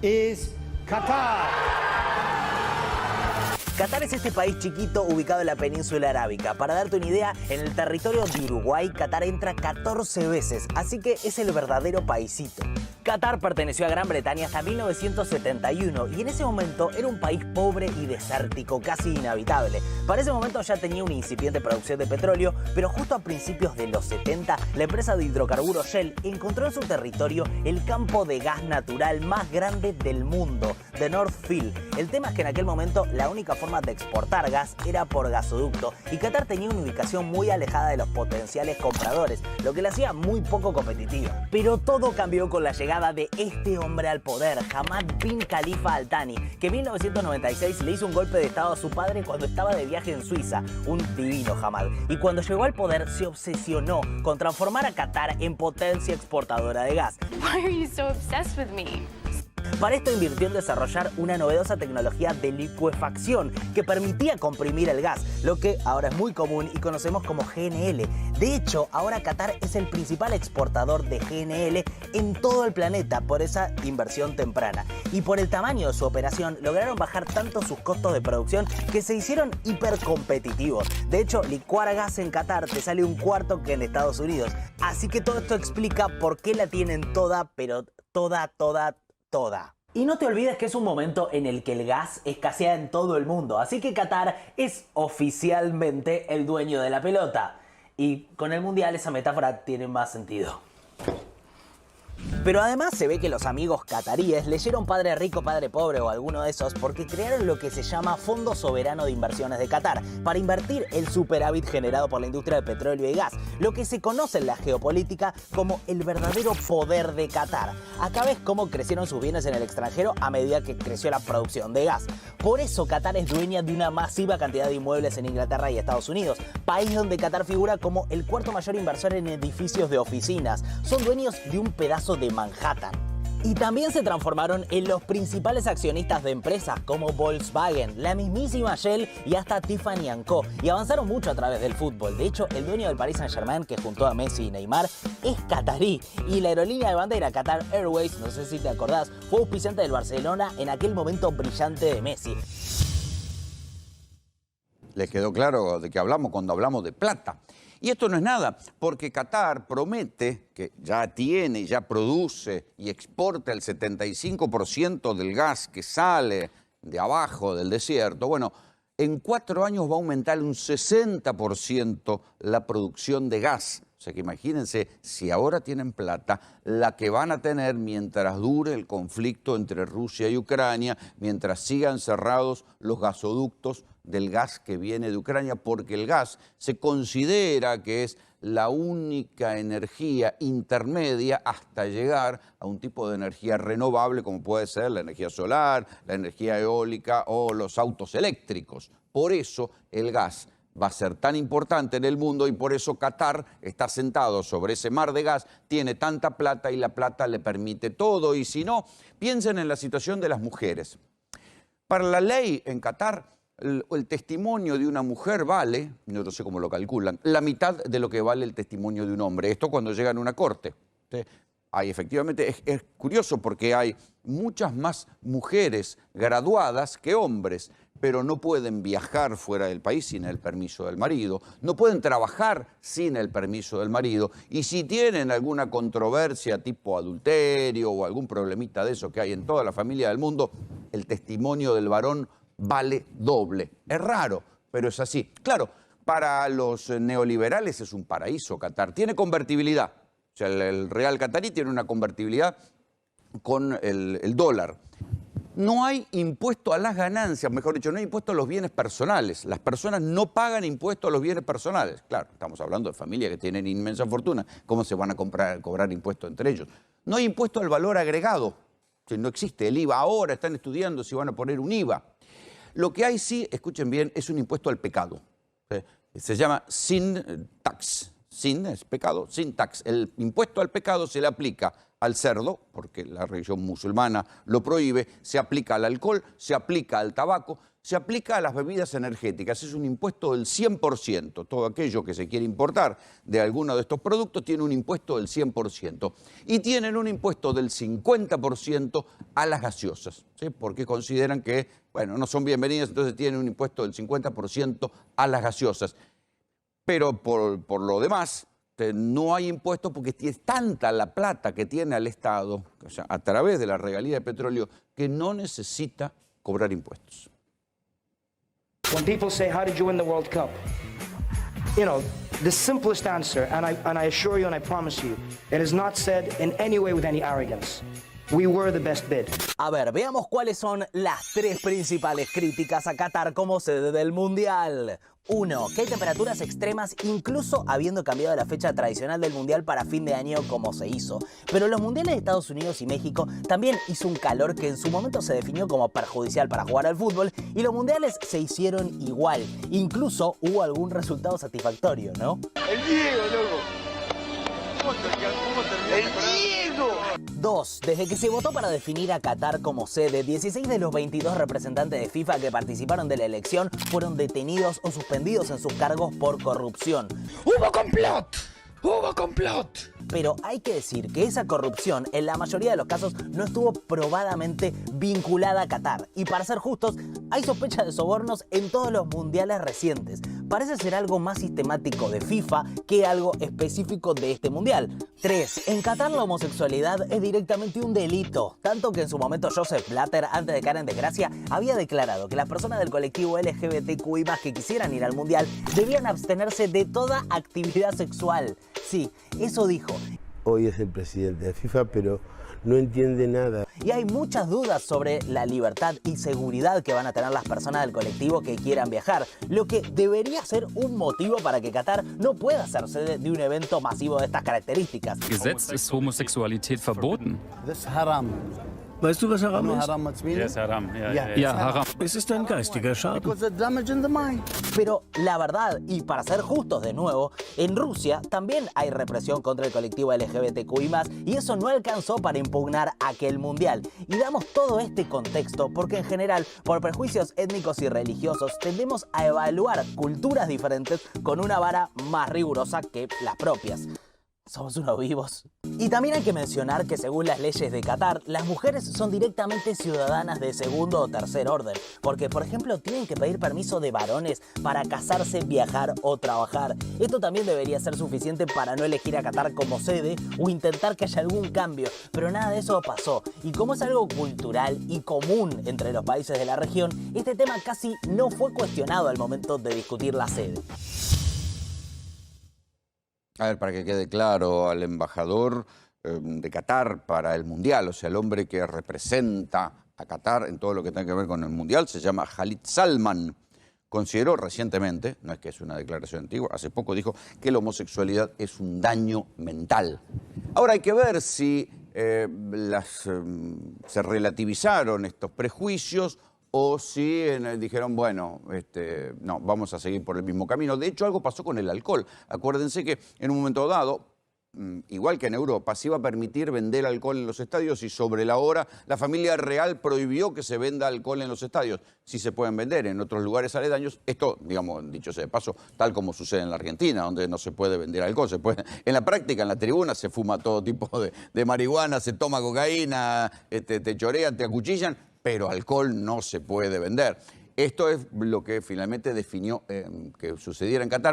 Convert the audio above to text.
is Qatar. Qatar es este país chiquito ubicado en la península arábica. Para darte una idea, en el territorio de Uruguay, Qatar entra 14 veces, así que es el verdadero paisito. Qatar perteneció a Gran Bretaña hasta 1971 y en ese momento era un país pobre y desértico, casi inhabitable. Para ese momento ya tenía una incipiente producción de petróleo, pero justo a principios de los 70, la empresa de hidrocarburos Shell encontró en su territorio el campo de gas natural más grande del mundo, The North Field. El tema es que en aquel momento la única forma de exportar gas era por gasoducto y Qatar tenía una ubicación muy alejada de los potenciales compradores, lo que la hacía muy poco competitiva. Pero todo cambió con la llegada de este hombre al poder, Hamad bin Khalifa Al Thani, que en 1996 le hizo un golpe de estado a su padre cuando estaba de viaje en Suiza, un divino Hamad. Y cuando llegó al poder se obsesionó con transformar a Qatar en potencia exportadora de gas. Why are you so obsessed with me? Para esto invirtió en desarrollar una novedosa tecnología de licuefacción que permitía comprimir el gas, lo que ahora es muy común y conocemos como GNL. De hecho, ahora Qatar es el principal exportador de GNL en todo el planeta por esa inversión temprana. Y por el tamaño de su operación, lograron bajar tanto sus costos de producción que se hicieron hipercompetitivos. De hecho, licuar gas en Qatar te sale un cuarto que en Estados Unidos. Así que todo esto explica por qué la tienen toda, pero toda. Y no te olvides que es un momento en el que el gas escasea en todo el mundo, así que Qatar es oficialmente el dueño de la pelota. Y con el Mundial esa metáfora tiene más sentido. Pero además se ve que los amigos cataríes leyeron Padre Rico, Padre Pobre o alguno de esos porque crearon lo que se llama Fondo Soberano de Inversiones de Qatar para invertir el superávit generado por la industria del petróleo y gas, lo que se conoce en la geopolítica como el verdadero poder de Qatar. Acá ves cómo crecieron sus bienes en el extranjero a medida que creció la producción de gas. Por eso Qatar es dueña de una masiva cantidad de inmuebles en Inglaterra y Estados Unidos, país donde Qatar figura como el cuarto mayor inversor en edificios de oficinas. Son dueños de un pedazo de Manhattan. Y también se transformaron en los principales accionistas de empresas como Volkswagen, la mismísima Shell y hasta Tiffany & Co. Y avanzaron mucho a través del fútbol. De hecho, el dueño del Paris Saint-Germain, que junto a Messi y Neymar, es catarí. Y la aerolínea de bandera Qatar Airways, no sé si te acordás, fue auspiciante del Barcelona en aquel momento brillante de Messi. Les quedó claro de qué hablamos cuando hablamos de plata. Y esto no es nada, porque Qatar promete que ya tiene, ya produce y exporta el 75% del gas que sale de abajo del desierto. Bueno, en 4 años va a aumentar un 60% la producción de gas. O sea que imagínense, si ahora tienen plata, la que van a tener mientras dure el conflicto entre Rusia y Ucrania, mientras sigan cerrados los gasoductos del gas que viene de Ucrania, porque el gas se considera que es la única energía intermedia hasta llegar a un tipo de energía renovable como puede ser la energía solar, la energía eólica o los autos eléctricos. Por eso el gas va a ser tan importante en el mundo y por eso Qatar está sentado sobre ese mar de gas, tiene tanta plata y la plata le permite todo. Y si no, piensen en la situación de las mujeres. Para la ley en Qatar, el testimonio de una mujer vale, no sé cómo lo calculan, la mitad de lo que vale el testimonio de un hombre. Esto cuando llegan a una corte. Hay efectivamente, es curioso porque hay muchas más mujeres graduadas que hombres, pero no pueden viajar fuera del país sin el permiso del marido, no pueden trabajar sin el permiso del marido, y si tienen alguna controversia tipo adulterio o algún problemita de eso que hay en toda la familia del mundo, el testimonio del varón vale doble. Es raro, pero es así. Claro, para los neoliberales es un paraíso Qatar. Tiene convertibilidad. O sea, el real qatarí tiene una convertibilidad con el dólar. No hay impuesto a las ganancias, mejor dicho, no hay impuesto a los bienes personales. Las personas no pagan impuesto a los bienes personales. Claro, estamos hablando de familias que tienen inmensa fortuna. ¿Cómo se van a cobrar impuestos entre ellos? No hay impuesto al valor agregado. Que no existe el IVA. Ahora están estudiando si van a poner un IVA. Lo que hay sí, escuchen bien, es un impuesto al pecado. Se llama sin tax. Sin es pecado, sin tax. El impuesto al pecado se le aplica al cerdo, porque la religión musulmana lo prohíbe, se aplica al alcohol, se aplica al tabaco, se aplica a las bebidas energéticas. Es un impuesto del 100%. Todo aquello que se quiere importar de alguno de estos productos tiene un impuesto del 100%. Y tienen un impuesto del 50% a las gaseosas, ¿sí? Porque consideran que, bueno, no son bienvenidas, entonces tienen un impuesto del 50% a las gaseosas. Pero por lo demás, no hay impuestos porque es tanta la plata que tiene al Estado, o sea, a través de la regalía de petróleo, que no necesita cobrar impuestos. When people say, how did you win the World Cup? You know, the simplest answer, and I assure you and I promise you, it is not said in any way with any arrogance. We were the best bid. A ver, veamos cuáles son las tres principales críticas a Qatar como sede del Mundial. 1. Que hay temperaturas extremas incluso habiendo cambiado la fecha tradicional del Mundial para fin de año como se hizo. Pero los Mundiales de Estados Unidos y México también hizo un calor que en su momento se definió como perjudicial para jugar al fútbol y los Mundiales se hicieron igual. Incluso hubo algún resultado satisfactorio, ¿no? El Diego, loco. ¡El Diego! 2. Desde que se votó para definir a Qatar como sede, 16 de los 22 representantes de FIFA que participaron de la elección fueron detenidos o suspendidos en sus cargos por corrupción. ¡Hubo complot! ¡Hubo complot! Pero hay que decir que esa corrupción en la mayoría de los casos no estuvo probadamente vinculada a Qatar. Y para ser justos, hay sospechas de sobornos en todos los mundiales recientes. Parece ser algo más sistemático de FIFA que algo específico de este mundial. 3. En Qatar la homosexualidad es directamente un delito. Tanto que en su momento Joseph Blatter, antes de caer en desgracia, había declarado que las personas del colectivo LGBTQI+ que quisieran ir al mundial debían abstenerse de toda actividad sexual. Sí, eso dijo. Hoy es el presidente de FIFA, pero no entiende nada. Y hay muchas dudas sobre la libertad y seguridad que van a tener las personas del colectivo que quieran viajar, lo que debería ser un motivo para que Qatar no pueda ser sede de un evento masivo de estas características. Gesetzt ist Homosexualität verboten. Das ist Haram. Weißt du, was Haram ist? Haram what's meaning? Yes, Haram. Ja, Haram. Es ist ein geistiger Schaden. Because the damage in the mind. Pero la verdad, y para ser justos de nuevo, en Rusia también hay represión contra el colectivo LGBTQI+, y eso no alcanzó para impugnar aquel mundial. Y damos todo este contexto porque en general, por prejuicios étnicos y religiosos, tendemos a evaluar culturas diferentes con una vara más rigurosa que las propias. Somos unos vivos. Y también hay que mencionar que según las leyes de Qatar, las mujeres son directamente ciudadanas de segundo o tercer orden. Porque, por ejemplo, tienen que pedir permiso de varones para casarse, viajar o trabajar. Esto también debería ser suficiente para no elegir a Qatar como sede o intentar que haya algún cambio. Pero nada de eso pasó. Y como es algo cultural y común entre los países de la región, este tema casi no fue cuestionado al momento de discutir la sede. A ver, para que quede claro, al embajador de Qatar para el Mundial, o sea, el hombre que representa a Qatar en todo lo que tenga que ver con el Mundial, se llama Khalid Salman. Consideró recientemente, no es que es una declaración antigua, hace poco dijo que la homosexualidad es un daño mental. Ahora hay que ver si se relativizaron estos prejuicios o si dijeron, bueno, no, vamos a seguir por el mismo camino. De hecho, algo pasó con el alcohol. Acuérdense que en un momento dado, igual que en Europa, se iba a permitir vender alcohol en los estadios y sobre la hora la familia real prohibió que se venda alcohol en los estadios. Sí se pueden vender en otros lugares aledaños. Esto, digamos, dicho sea de paso, tal como sucede en la Argentina, donde no se puede vender alcohol. En la práctica, en la tribuna, se fuma todo tipo de marihuana, se toma cocaína, te chorean, te acuchillan, pero alcohol no se puede vender. Esto es lo que finalmente definió que sucediera en Qatar.